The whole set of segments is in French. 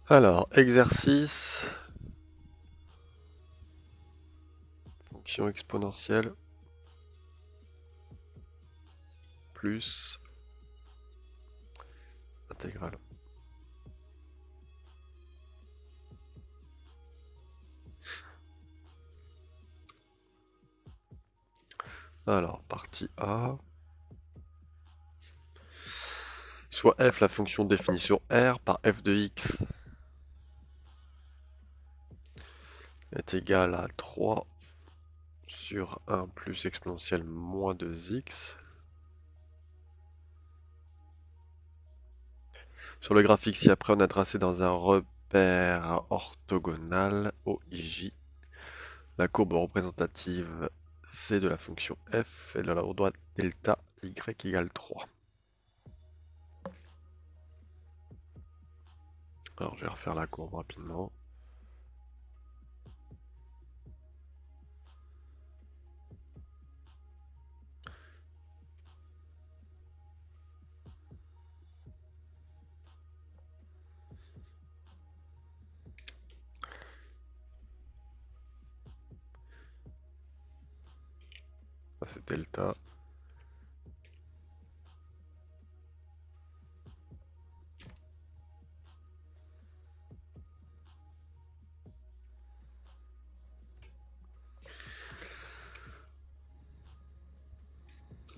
Alors, exercice, fonction exponentielle, plus intégrale. Alors, partie A. Soit f la fonction définie sur R par f de x est égale à 3 sur 1 plus exponentielle moins 2x. Sur le graphique ci-après, on a tracé dans un repère orthogonal OIJ la courbe représentative C de la fonction f et de la droite delta y égale 3. Alors je vais refaire la courbe rapidement. Ça c'est delta.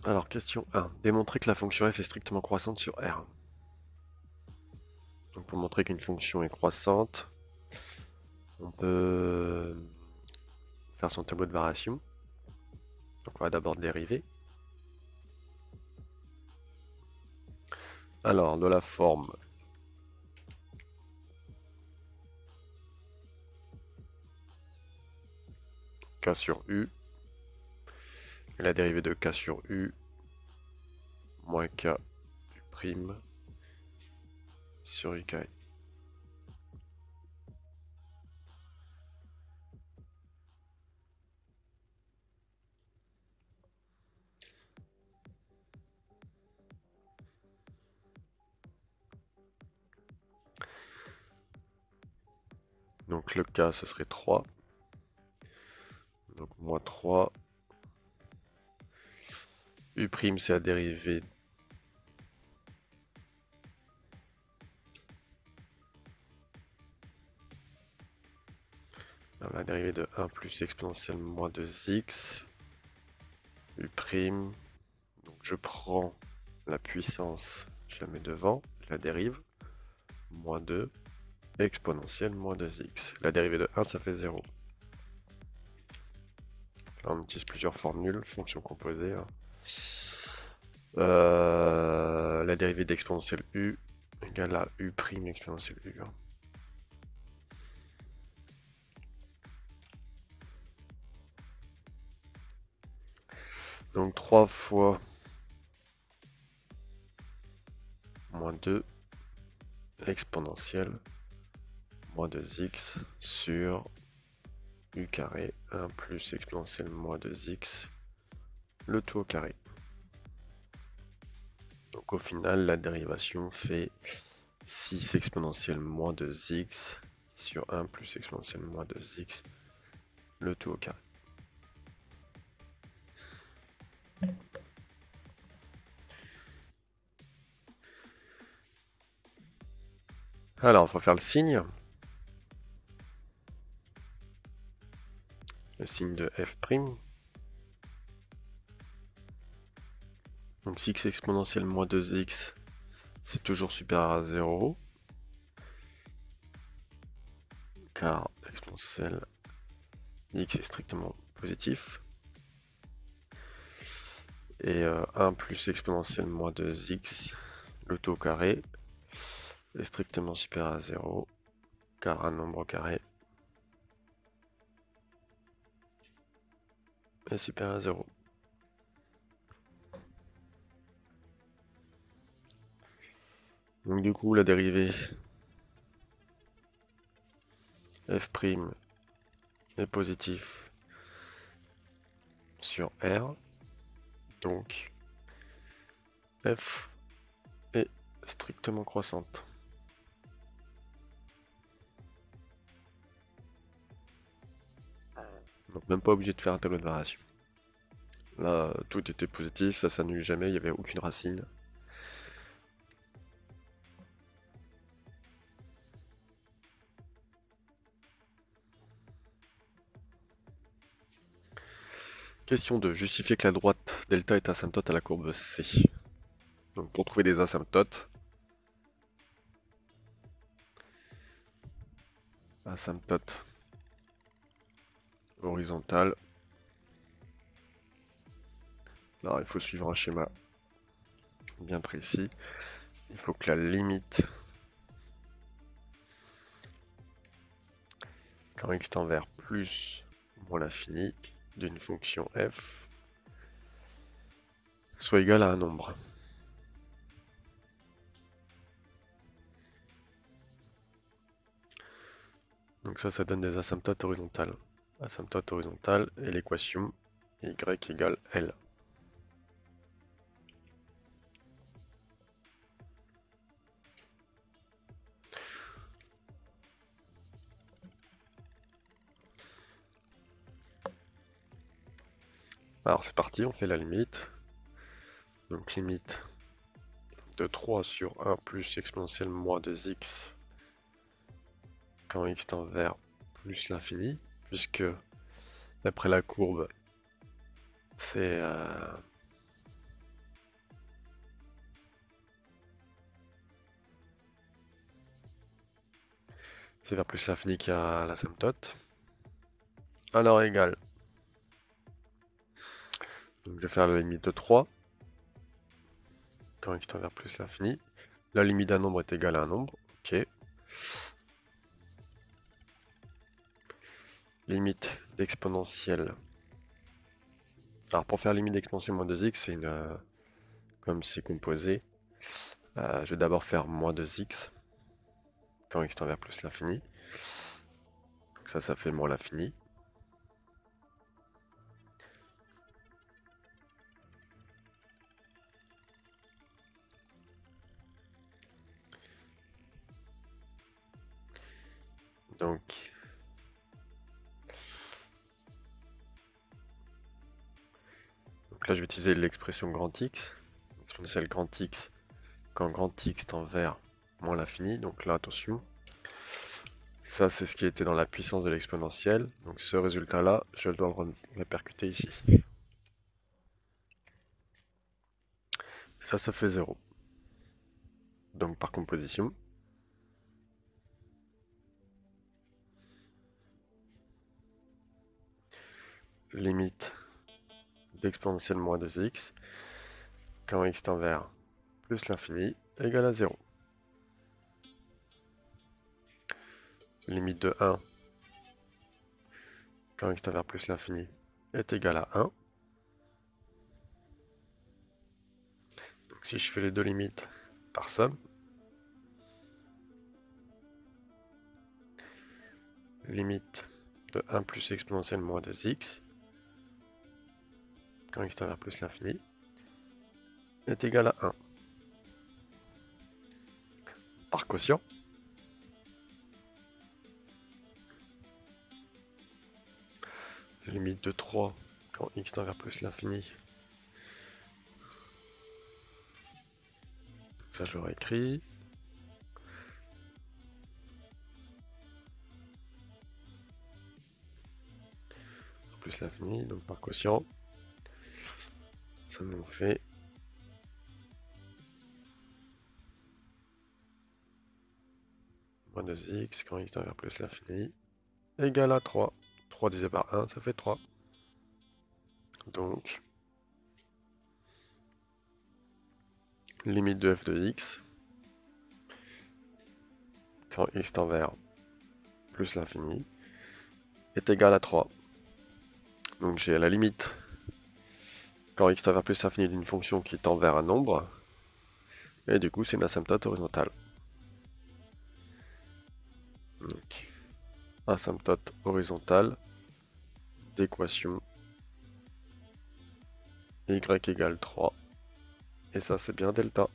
Alors question 1. Démontrer que la fonction f est strictement croissante sur R. Donc pour montrer qu'une fonction est croissante, on peut faire son tableau de variation. Donc on va d'abord dériver. Alors de la forme k sur u, et la dérivée de k sur u moins k u prime sur u carré. Donc le k ce serait 3. Donc moins 3. U prime c'est la dérivée de 1 plus exponentielle moins 2x. U prime. Donc je prends la puissance, je la mets devant, je la dérive. Moins 2 exponentielle moins 2x. La dérivée de 1 ça fait 0. Là on utilise plusieurs formules, fonctions composées. La dérivée d'exponentielle u égale à u prime exponentielle u. Donc 3 fois moins 2 exponentielle moins 2x sur u carré 1 plus exponentielle moins 2x, le tout au carré. Donc au final, la dérivation fait 6 exponentielle moins 2x sur 1 plus exponentielle moins 2x, le tout au carré. Alors, il faut faire le signe. Le signe de f'. Donc 6 exponentielle moins 2x, c'est toujours supérieur à 0. Car exponentielle x est strictement positif. Et 1 plus exponentielle moins 2x, le tout au carré, est strictement supérieur à 0, car un nombre carré est supérieur à 0. Donc du coup, la dérivée f' est positif sur R. Donc f est strictement croissante. Donc même pas obligé de faire un tableau de variation. Là, tout était positif, ça s'annule jamais, il n'y avait aucune racine. Question 2. Justifier que la droite delta est asymptote à la courbe C. Donc pour trouver des asymptotes, asymptote horizontale. Alors il faut suivre un schéma bien précis. Il faut que la limite, quand x tend vers plus ou moins l'infini, d'une fonction f soit égale à un nombre. Donc ça donne des asymptotes horizontales. Asymptote horizontale et l'équation y égale L. Alors c'est parti, on fait la limite. Donc limite de 3 sur 1 plus exponentielle moins 2x quand x tend vers plus l'infini, puisque d'après la courbe, c'est vers plus l'infini qu'il y a l'asymptote. Alors égal. Donc je vais faire la limite de 3 quand x tend vers plus l'infini. La limite d'un nombre est égale à un nombre. Ok. Limite d'exponentielle. Alors pour faire limite d'exponentielle moins 2x, c'est une comme c'est composé, je vais d'abord faire moins 2x quand x tend vers plus l'infini. Donc ça fait moins l'infini. Donc là je vais utiliser l'expression grand X, exponentielle grand X, quand grand X tend vers moins l'infini. Donc là attention, ça c'est ce qui était dans la puissance de l'exponentielle. Donc ce résultat là, je dois le répercuter ici. Ça fait 0. Donc par composition, limite d'exponentielle moins 2x quand x tend vers plus l'infini égale à 0. Limite de 1 quand x tend vers plus l'infini est égal à 1. Donc si je fais les deux limites par somme, limite de 1 plus exponentielle moins 2x quand x tend vers plus l'infini est égal à 1. Par quotient, limite de 3 quand x tend vers plus l'infini. Ça je l'aurais écrit. Plus l'infini, donc par quotient, ça nous fait moins 2x quand x tend vers plus l'infini égale à 3. 3 divisé par 1, ça fait 3. Donc, limite de f de x quand x tend vers plus l'infini est égal à 3. Donc j'ai la limite quand x tend vers plus l'infini d'une fonction qui tend vers un nombre, et du coup c'est une asymptote horizontale. Donc, asymptote horizontale d'équation y égale 3, et ça c'est bien delta.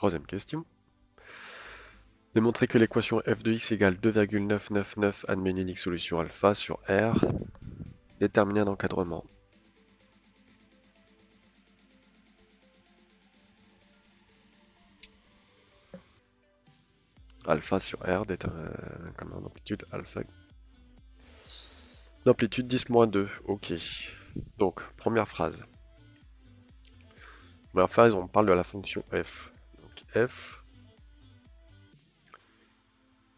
Troisième question. Démontrer que l'équation f de x égale 2,999 admet une unique solution alpha sur R. Déterminer un encadrement. Alpha sur R, comme en amplitude alpha. D'amplitude 10-2, ok. Donc, première phrase. Première phrase, on parle de la fonction f. Donc f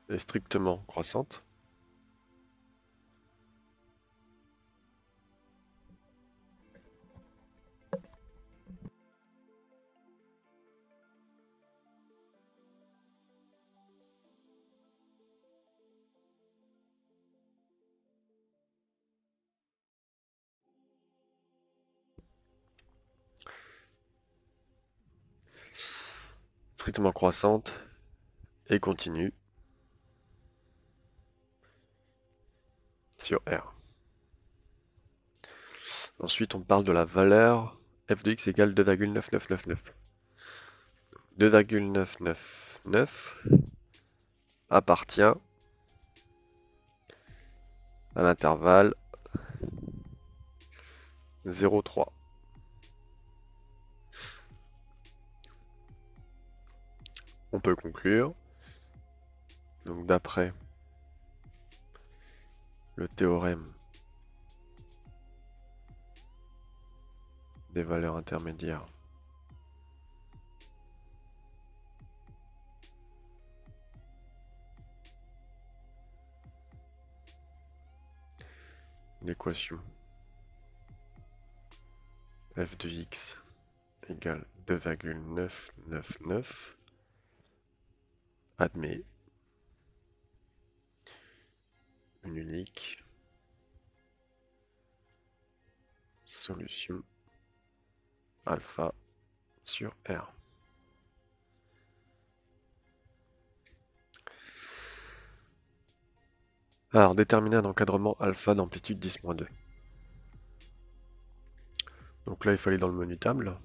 est strictement croissante. Strictement croissante et continue sur R. Ensuite, on parle de la valeur f de x égale 2,9999. 2,999 appartient à l'intervalle 0,3. On peut conclure, donc d'après le théorème des valeurs intermédiaires, l'équation f de x égale 2,999 admet une unique solution alpha sur R. Alors, déterminer un encadrement alpha d'amplitude 10-2. Donc là, il faut aller dans le menu table,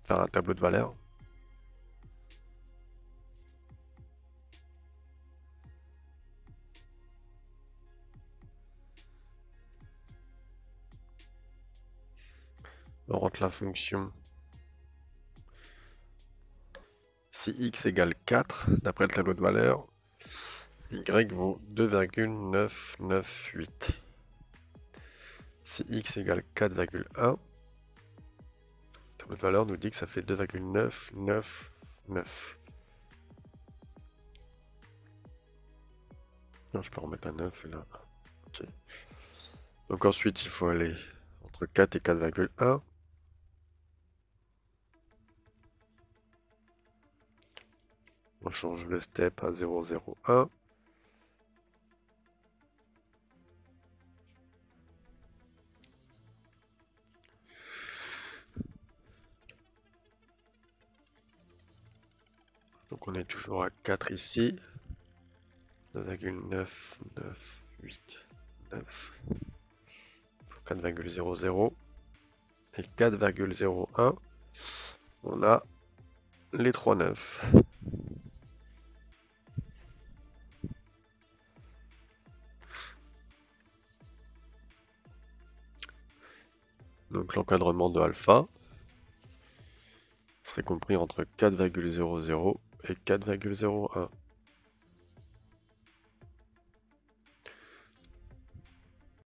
faire un tableau de valeurs. On rentre la fonction si x égale 4, d'après le tableau de valeurs, y vaut 2,998. Si x égale 4,1, le tableau de valeurs nous dit que ça fait 2,999. Non, je peux remettre un 9 là. Ok. Donc ensuite, il faut aller entre 4 et 4,1. On change le step à 0,01. Donc on est toujours à 4 ici. 2,9989. 4,00 et 4,01. On a les 3 9. Donc l'encadrement de alpha serait compris entre 4,00 et 4,01.